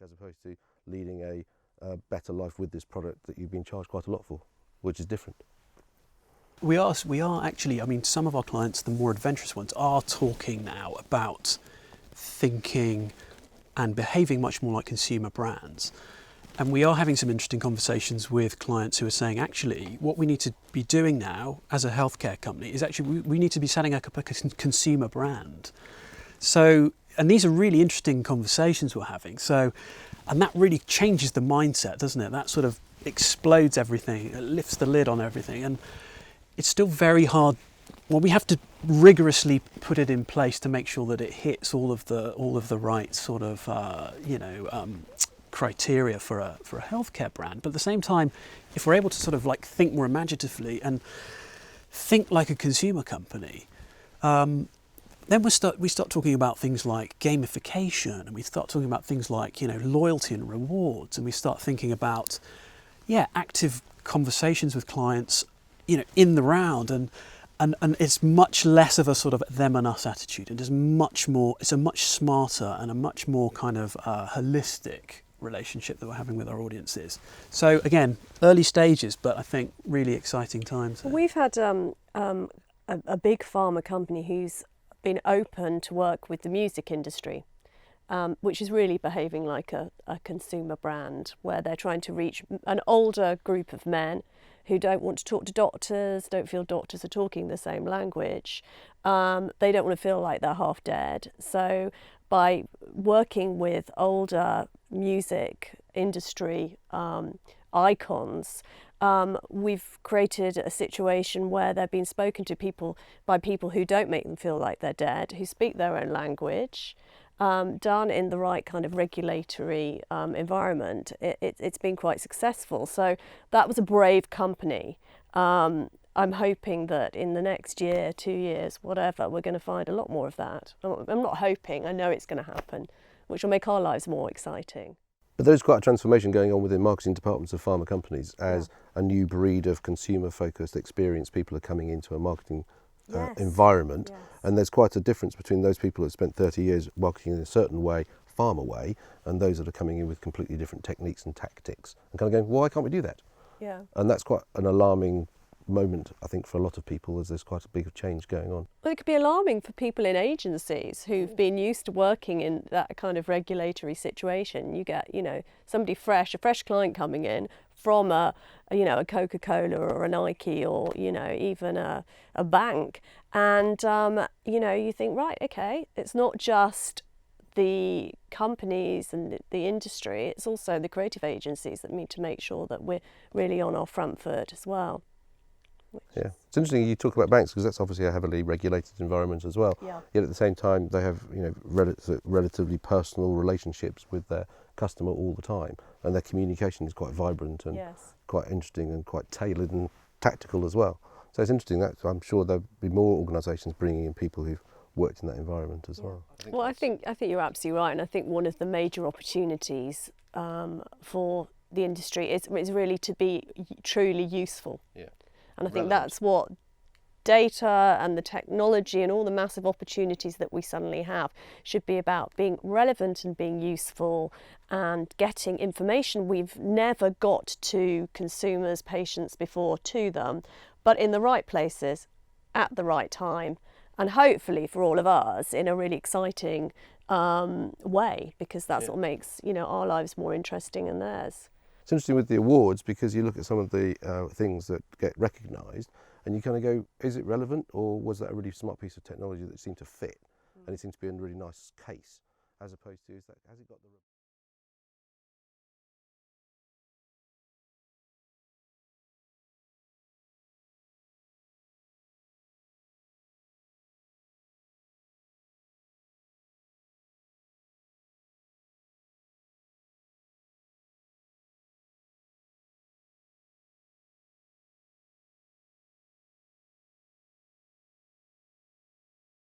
as opposed to leading a better life with this product that you've been charged quite a lot for, which is different. We are actually, I mean, some of our clients, the more adventurous ones, are talking now about thinking and behaving much more like consumer brands. And we are having some interesting conversations with clients who are saying, actually, what we need to be doing now as a healthcare company is actually we need to be setting up a consumer brand. So, and these are really interesting conversations we're having. So, and that really changes the mindset, doesn't it? That sort of explodes everything, it lifts the lid on everything. And it's still very hard. Well, we have to rigorously put it in place to make sure that it hits all of the right sort of criteria for a healthcare brand. But at the same time, if we're able to sort of like think more imaginatively and think like a consumer company, then we start talking about things like gamification, and we start talking about things like, you know, loyalty and rewards, and we start thinking about active conversations with clients, you know, in the round, and it's much less of a sort of them and us attitude, and it's a much smarter and a much more kind of holistic relationship that we're having with our audiences. So again, early stages, but I think really exciting times. Well, we've had a big pharma company who's been open to work with the music industry, which is really behaving like a consumer brand, where they're trying to reach an older group of men who don't want to talk to doctors, don't feel doctors are talking the same language. They don't want to feel like they're half dead. So by working with older music industry icons, we've created a situation where they're being spoken to by people who don't make them feel like they're dead, who speak their own language, done in the right kind of regulatory environment. It's been quite successful. So that was a brave company. I'm hoping that in the next year, 2 years, whatever, we're going to find a lot more of that. I'm not hoping, I know it's going to happen, which will make our lives more exciting. But there's quite a transformation going on within marketing departments of pharma companies as a new breed of consumer-focused, experienced people are coming into a marketing environment. Yes. And there's quite a difference between those people that spent 30 years marketing in a certain way, pharma way, and those that are coming in with completely different techniques and tactics and kind of going, why can't we do that? Yeah. And that's quite an alarming moment, I think, for a lot of people, as there's quite a big change going on. Well, it could be alarming for people in agencies who've been used to working in that kind of regulatory situation. You get, you know, somebody fresh, a fresh client coming in from a Coca-Cola or a Nike or, you know, even a bank. And, you think, right, okay, it's not just the companies and the industry, it's also the creative agencies that need to make sure that we're really on our front foot as well. Yeah, it's interesting you talk about banks because that's obviously a heavily regulated environment as well. Yeah. Yet at the same time, they have relatively personal relationships with their customer all the time, and their communication is quite vibrant and quite interesting and quite tailored and tactical as well. So it's interesting that I'm sure there'll be more organisations bringing in people who've worked in that environment as well. Well, I think you're absolutely right, and I think one of the major opportunities for the industry is really to be truly useful. Yeah. And I think that's what data and the technology and all the massive opportunities that we suddenly have should be about, being relevant and being useful and getting information we've never got to consumers, patients before to them, but in the right places at the right time, and hopefully for all of us in a really exciting way, because that's what makes, you know, our lives more interesting than theirs. It's interesting with the awards because you look at some of the things that get recognised and you kind of go, is it relevant, or was that a really smart piece of technology that seemed to fit and it seemed to be a really nice case, as opposed to, has it got the